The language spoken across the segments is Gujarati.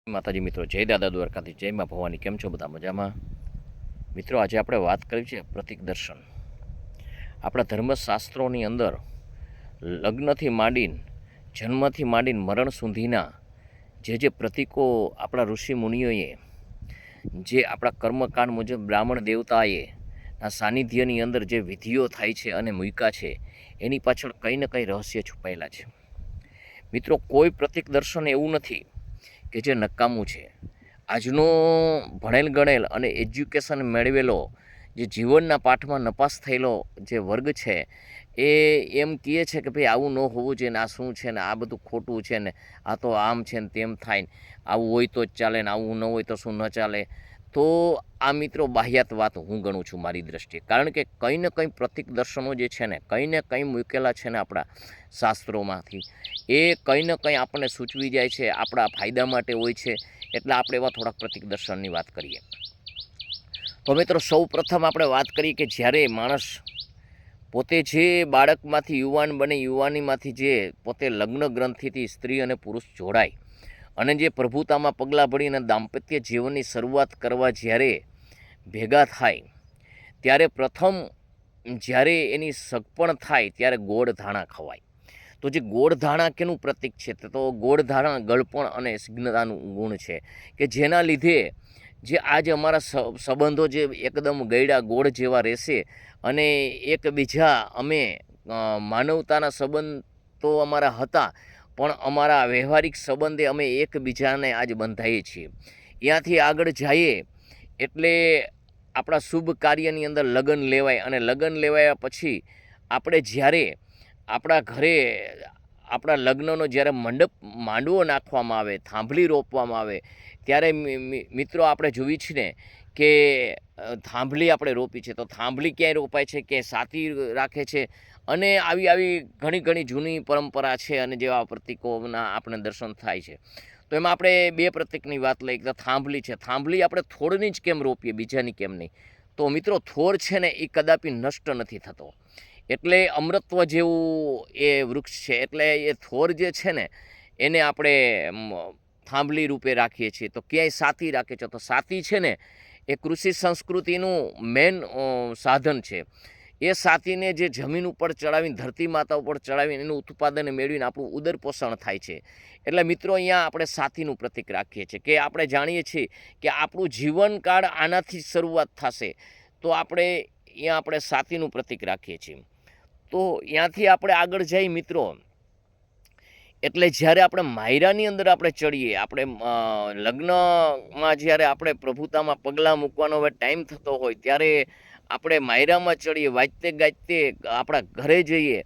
માતાજી મિત્રો, જય દાદા દ્વારકાથી, જય મા ભવાની. કેમ છો બધા? મજામાં? મિત્રો, આજે આપણે વાત કરી છે પ્રતિક દર્શન. આપણા ધર્મશાસ્ત્રોની અંદર લગ્નથી માંડીને, જન્મથી માંડીને મરણ સુધીના જે પ્રતિકો આપણા ઋષિ મુનિઓએ, જે આપણા કર્મકાંડ મુજબ બ્રાહ્મણ દેવતાએ ના સાનિધ્યની અંદર જે વિધિઓ થાય છે અને મૂક્યા છે, એની પાછળ કંઈ ને કંઈ રહસ્ય છુપાયેલા છે. મિત્રો, કોઈ પ્રતિક દર્શન એવું નથી કે જે નકામું છે. આજનો ભણેલ ગણેલ અને એજ્યુકેશન મેળવેલો, જે જીવનના પાઠમાં નપાસ થયેલો જે વર્ગ છે, એ એમ કહે છે કે ભાઈ આવું ન હોવું જોઈએ ને, આ શું છે ને, આ બધું ખોટું છે ને, આ તો આમ છે ને તેમ થાય ને, આવું હોય તો જ ચાલે ને, આવું ન હોય તો શું ન ચાલે. તો આ મિત્રો બાહ્યાત વાત હું ગણું છું મારી દ્રષ્ટિએ. કારણ કે કંઈ ને કંઈ પ્રતિક દર્શનો જે છે ને, કંઈ ને કંઈ મૂકેલા છે ને આપણા શાસ્ત્રોમાંથી, એ કંઈ ને કંઈ આપણને સૂચવી જાય છે, આપણા ફાયદા માટે હોય છે. એટલે આપણે એવા થોડાક પ્રતિક દર્શનની વાત કરીએ. તો મિત્રો, સૌ પ્રથમ આપણે વાત કરીએ કે જ્યારે માણસ પોતે જે બાળકમાંથી યુવાન બને, યુવાનીમાંથી જે પોતે લગ્ન ગ્રંથિથી સ્ત્રી અને પુરુષ જોડાય અને જે પ્રભુતામાં પગલાં ભરીને દાંપત્ય જીવનની શરૂઆત કરવા જ્યારે ભેગા થાય, ત્યારે પ્રથમ જ્યારે એની સગપણ થાય ત્યારે ગોળ ધાણા ખવાય. તો જે ગોળ ધાણા કેનું પ્રતીક છે? તો ગોળ ધાણા ગળપણ અને સ્નિગ્ધતાનું ગુણ છે, કે જેના લીધે જે આજ અમારા સંબંધો જે એકદમ ગળ્યા ગોળ જેવા રહેશે અને એકબીજા અમે માનવતાના સંબંધ તો અમારા હતા, પણ અમારા વ્યવહારિક સંબંધે અમે એકબીજાને આજ બંધાઈએ છીએ. ત્યાંથી આગળ જઈએ એટલે આપણા શુભ કાર્યની અંદર લગ્ન લેવાય, અને લગ્ન લેવાયા પછી આપણે જ્યારે આપણા ઘરે આપણા લગ્નનો જ્યારે માંડવો નાખવામાં આવે, થાંભલી રોપવામાં આવે, ત્યારે મિત્રો આપણે જોઈ છીએ ને કે થાંભલી આપણે રોપી છે, તો થાંભલી ક્યાંય રોપાય છે કે સાતી રાખે છે, અને આવી ઘણી જૂની પરંપરા છે, અને જેવા પ્રતિકોના આપણે દર્શન થાય છે. તો એમાં આપણે બે પ્રતિકની વાત લઈએ. તો થાંભલી છે, થાંભલી આપણે થોડની જ કેમ રોપીએ, બીજાની કેમ નહીં? તો મિત્રો, થોર છે ને એ કદાપી નષ્ટ નથી થતો. એટલે અમૃતત્વ જેવું એ વૃક્ષ છે, એટલે એ થોર જે છે ને એને આપણે થાંભલી રૂપે રાખીએ છીએ. તો ક્યાંય સાતી રાખે છે, તો સાતી છે ને એ કૃષિ સંસ્કૃતિનું મેન સાધન છે. એ સાતીને જે જમીન ઉપર ચડાવીને, ધરતી માતા ઉપર ચડાવીને એનું ઉત્પાદન મેળવીને આપણું ઉદર પોષણ થાય છે. એટલે મિત્રો, અહીંયા આપણે સાતીનું પ્રતીક રાખીએ છીએ, કે આપણે જાણીએ છીએ કે આપણું જીવનકાળ આનાથી શરૂઆત થશે, તો આપણે સાતીનું પ્રતીક રાખીએ છીએ. તો ત્યાંથી આપણે આગળ જઈએ મિત્રો, એટલે જ્યારે આપણે માયરાની અંદર આપણે ચડીએ, આપણે લગ્નમાં જ્યારે આપણે પ્રભુતામાં પગલાં મૂકવાનો હવે ટાઈમ થતો હોય, ત્યારે આપણે માયરામાં ચડીએ, વાજતે ગાજતે આપણા ઘરે જઈએ,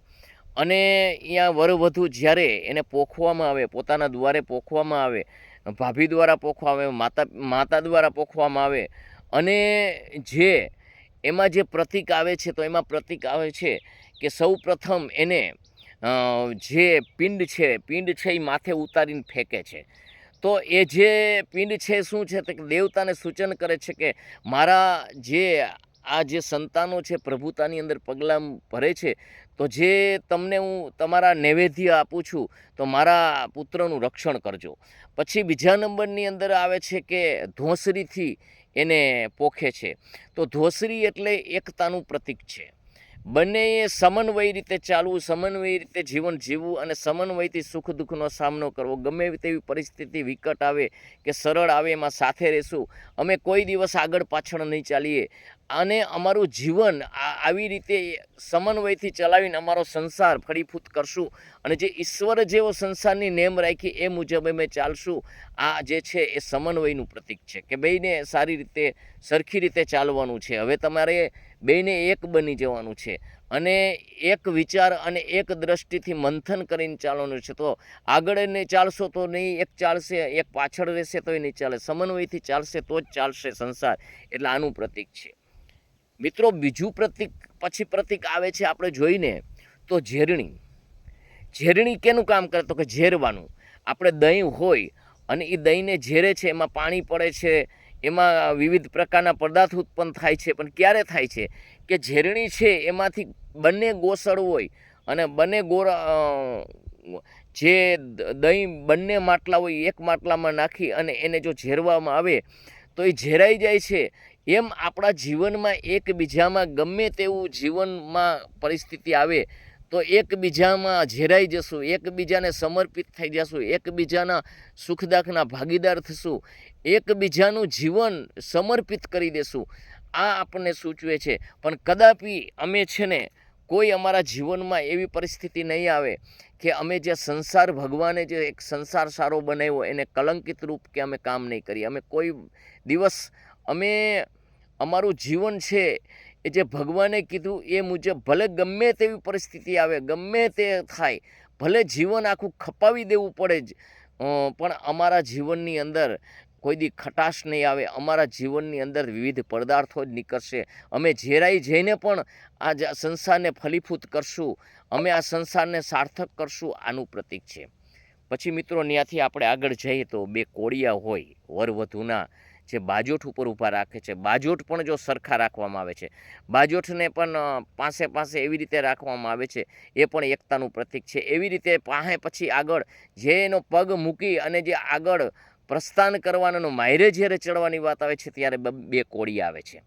અને અહીંયા વરવધુ જ્યારે એને પોખવામાં આવે, પોતાના દ્વારે પોખવામાં આવે, ભાભી દ્વારા પોખવામાં આવે, માતા દ્વારા પોખવામાં આવે, અને જે એમાં જે પ્રતીક આવે છે, તો એમાં પ્રતીક આવે છે કે સૌ પ્રથમ એને જે પિંડ છે એ માથે ઉતારીને ફેંકે છે. તો એ જે પિંડ છે શું છે? તો દેવતાને સૂચન કરે છે કે મારા જે આ જે સંતાનો છે પ્રભુતાની અંદર પગલાં ભરે છે, તો જે તમને હું તમારા નૈવેદ્ય આપું છું, તો મારા પુત્રનું રક્ષણ કરજો. પછી બીજા નંબરની અંદર આવે છે કે ધોંસરીથી એને પોખે છે. તો ધોંસરી એટલે એકતાનું પ્રતીક છે. બંનેએ સમન્વય રીતે ચાલવું, સમન્વય રીતે જીવન જીવવું, અને સમન્વયથી સુખ દુઃખનો સામનો કરવો. ગમે તેવી પરિસ્થિતિ વિકટ આવે કે સરળ આવે, એમાં સાથે રહેશું. અમે કોઈ દિવસ આગળ પાછળ નહીં ચાલીએ, અને અમારું જીવન આવી રીતે સમન્વયથી ચલાવીને અમારો સંસાર ફળીભૂત કરશું, અને જે ઈશ્વર જેવો સંસારની નેમ રાખી એ મુજબ અમે ચાલશું. આ જે છે એ સમન્વયનું પ્રતીક છે, કે બેયને સારી રીતે સરખી રીતે ચાલવાનું છે. હવે તમારે બેયને એક બની જવાનું છે, અને એક વિચાર અને એક દ્રષ્ટિથી મંથન કરીને ચાલવાનું છે. તો આગળ ને ચાલશો તો નહીં એક ચાલશે, એક પાછળ રહેશે તોય નહીં ચાલે. સમન્વયથી ચાલશે તો જ ચાલશે સંસાર. એટલે આનું પ્રતીક છે મિત્રો. બીજું પ્રતીક પ્રતીક આવે છે આપણે જોઈને, તો ઝેરણી. ઝેરણી કેનું કામ કરે? તો કે ઝેરવાનું. આપણે દહીં હોય અને એ દહીંને ઝેરે છે, એમાં પાણી પડે છે, એમાં વિવિધ પ્રકારના પદાર્થ ઉત્પન્ન થાય છે. પણ ક્યારે થાય છે? કે ઝેરણી છે એમાંથી બંને ગોસળ હોય, અને બંને જે દહીં બંને માટલા હોય એક માટલામાં નાખી અને એને જો ઝેરવામાં આવે તો એ ઝેરાઈ જાય છે. એમ આપણા જીવનમાં એકબીજામાં ગમે તેવું જીવનમાં પરિસ્થિતિ આવે તો એકબીજામાં ઝેરાઈ જશું, એકબીજાને સમર્પિત થઈ જશું, એકબીજાના સુખદાખના ભાગીદાર થશું, એકબીજાનું જીવન સમર્પિત કરી દેશું. આ આપણને સૂચવે છે. પણ કદાપી અમે છે ને કોઈ અમારા જીવનમાં એવી પરિસ્થિતિ નહીં આવે કે અમે જે સંસાર ભગવાને જે એક સંસાર સારો બનાવ્યો એને કલંકિત રૂપ કે અમે કામ નહીં કરીએ. અમે કોઈ દિવસ અમે અમારું જીવન છે એ જે ભગવાને કીધું એ મુજબ ભલે ગમે તેવી પરિસ્થિતિ આવે, ગમે તે થાય, ભલે જીવન આખું ખપાવી દેવું પડે જ, પણ અમારા જીવનની અંદર કોઈ દી ખટાશ નહીં આવે. અમારા જીવનની અંદર વિવિધ પદાર્થો જ નીકળશે. અમે ઝેરાઈ જઈને પણ આ સંસારને ફલીભૂત કરશું, અમે આ સંસારને સાર્થક કરશું, આનું પ્રતીક છે. પછી મિત્રો ત્યાંથી આપણે આગળ જઈએ તો બે કોળિયા હોય વરવધુના જે બાજોઠ ઉપર ઊભા રાખે છે. બાજોઠ પણ જો સરખા રાખવામાં આવે છે, બાજોઠને પણ પાસે એવી રીતે રાખવામાં આવે છે, એ પણ એકતાનું પ્રતીક છે. એવી રીતે પછી આગળ જે એનો પગ મૂકી અને જે આગળ પ્રસ્થાન કરવાનું માયરે જ્યારે ચડવાની વાત આવે છે ત્યારે બે કોળિયા આવે છે.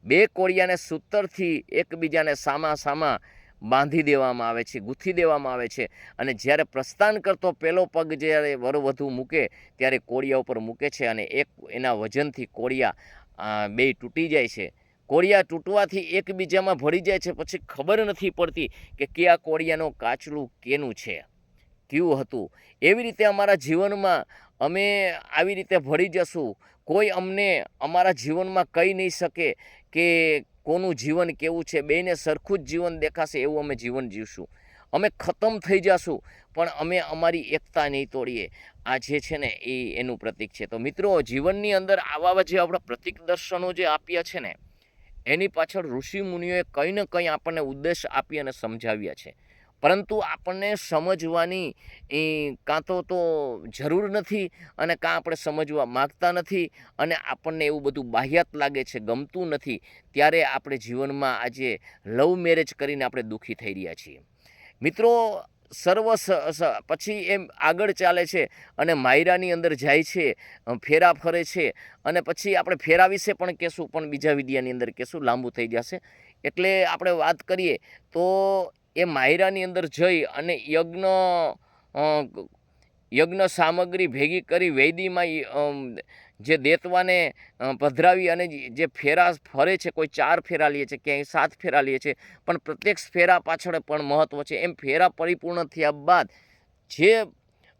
બે કોળિયાને સૂતરથી એકબીજાને સામા બાંધી દેવામાં આવે છે, ગૂંથી દેવામાં આવે છે. અને જ્યારે પ્રસ્થાન કરતો પહેલો પગ જ્યારે વરવધુ મૂકે ત્યારે કોળિયા ઉપર મૂકે છે અને એક એના વજનથી કોળિયા બે તૂટી જાય છે. કોળિયા તૂટવાથી એકબીજામાં ભળી જાય છે. પછી ખબર નથી પડતી કે કયા કોળિયાનું કાચલું કેનું છે, કેવું હતું. એવી રીતે અમારા જીવનમાં અમે આવી રીતે ભળી જશું. કોઈ અમને અમારા જીવનમાં કહી નહીં શકે કે કોનું જીવન કેવું છે. બેને સરખું જ જીવન દેખાશે એવું અમે જીવન જીવશું. અમે ખતમ થઈ જશું પણ અમે અમારી એકતા નહીં તોડીએ. આ જે છે ને એનું પ્રતીક છે. તો મિત્રો જીવનની અંદર આવા જે આપણા પ્રતીક દર્શનો જે આપ્યા છે ને એની પાછળ ઋષિ મુનિઓએ કંઈ ને કંઈ આપણને ઉદ્દેશ આપી અને સમજાવ્યા છે. પરંતુ આપણને સમજવાની કાં તો જરૂર નથી અને કાં આપણે સમજવા માગતા નથી અને આપણને એવું બધું બાહ્યાત લાગે છે, ગમતું નથી. ત્યારે આપણે જીવનમાં આજે લવ મેરેજ કરીને આપણે દુઃખી થઈ રહ્યા છીએ. મિત્રો પછી એમ આગળ ચાલે છે અને માયરાની અંદર જાય છે, ફેરા ફરે છે. અને પછી આપણે ફેરા વિશે પણ કહેશું, પણ બીજા વિડીયાની અંદર કહેશું, લાંબુ થઈ જશે. એટલે આપણે વાત કરીએ તો એ માયરાની અંદર જઈ અને યજ્ઞ સામગ્રી ભેગી કરી વેદીમાં જે દેતવાને પધરાવી અને જે ફેરા ફરે છે, કોઈ 4 ફેરા લે છે, ક્યાંય 7 ફેરા લે છે, પણ પ્રત્યેક ફેરા પાછળ પણ મહત્ત્વ છે. એમ ફેરા પરિપૂર્ણ થયા બાદ જે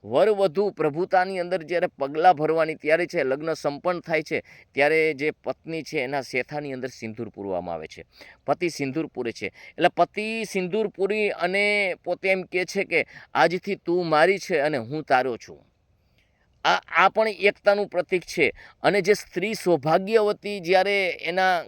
વરવધુ પ્રભુતાની અંદર જ્યારે પગલાં ભરવાની ત્યારે છે, લગ્ન સંપન્ન થાય છે ત્યારે જે પત્ની છે એના શેથાની અંદર સિંદૂર પૂરવામાં આવે છે. પતિ સિંદૂર પૂરે છે. એટલે પતિ સિંદૂર પૂરી અને પોતે એમ કહે છે કે આજથી તું મારી છે અને હું તારો છું. આ પણ એકતાનું પ્રતીક છે. અને જે સ્ત્રી સૌભાગ્યવતી જ્યારે એના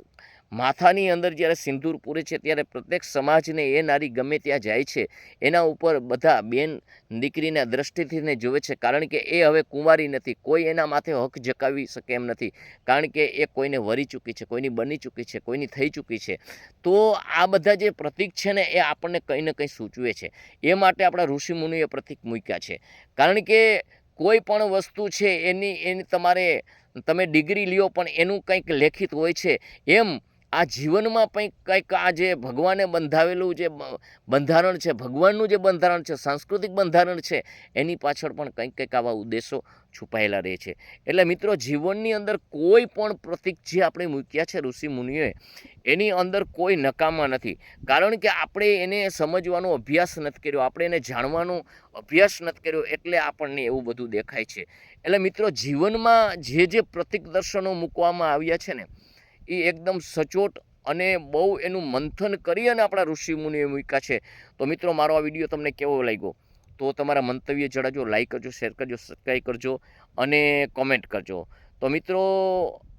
માથાની અંદર જ્યારે સિંદૂર પૂરે છે ત્યારે પ્રત્યેક સમાજને એ નારી ગમે ત્યાં જાય છે એના ઉપર બધા બેન દીકરીના દ્રષ્ટિથીને જોવે છે. કારણ કે એ હવે કુંવારી નથી, કોઈ એના માથે હક જકાવી શકે એમ નથી. કારણ કે એ કોઈને વરી ચૂકી છે, કોઈની બની ચૂકી છે, કોઈની થઈ ચૂકી છે. તો આ બધા જે પ્રતીક છે ને એ આપણને કંઈ ને કંઈ સૂચવે છે. એ માટે આપણા ઋષિમુનિએ પ્રતીક મૂક્યા છે. કારણ કે કોઈ પણ વસ્તુ છે એની તમે ડિગ્રી લ્યો પણ એનું કંઈક લેખિત હોય છે. એમ આ જીવનમાં કંઈક આ જે ભગવાને બંધાવેલું જે બંધારણ છે, ભગવાનનું જે બંધારણ છે, સાંસ્કૃતિક બંધારણ છે, એની પાછળ પણ કંઈક આવા ઉદ્દેશો છુપાયેલા રહે છે. એટલે મિત્રો જીવનની અંદર કોઈ પણ પ્રતીક જે આપણે મૂક્યા છે ઋષિ મુનિઓએ એની અંદર કોઈ નકામા નથી. કારણ કે આપણે એને સમજવાનો અભ્યાસ નથી કર્યો, આપણે એને જાણવાનો અભ્યાસ નથી કર્યો, એટલે આપણને એવું બધું દેખાય છે. એટલે મિત્રો જીવનમાં જે પ્રતીક દર્શનો મૂકવામાં આવ્યા છે ને એ એકદમ સચોટ અને બહુ એનું મંથન કરી અને આપણા ઋષિ મુનિએ મૂક્યા છે. તો મિત્રો મારો આ વિડીયો તમને કેવો લાગ્યો તો તમારા મંતવ્ય જણાવજો, લાઈક કરજો, શેર કરજો, સબસ્ક્રાઈબ કરજો અને કોમેન્ટ કરજો. તો મિત્રો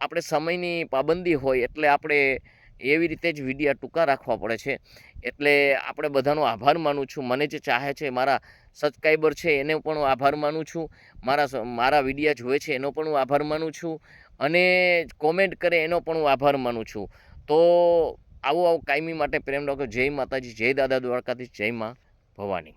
આપણે સમયની પાબંદી હોય એટલે આપણે એવી રીતે જ વિડીયો ટૂંકા રાખવા પડે છે. એટલે આપણે બધાનો આભાર માનું છું. મને જે ચાહે છે મારા સબસ્ક્રાઈબર છે એને પણ હું આભાર માનું છું, મારા વિડીયા જોવે છે એનો પણ હું આભાર માનું છું અને કોમેન્ટ કરે એનો પણ હું આભાર માનું છું. તો આવો કાયમી માટે પ્રેમ રાખો. જય માતાજી, જય દાદા દ્વારકાધીશ, જય મા ભવાની.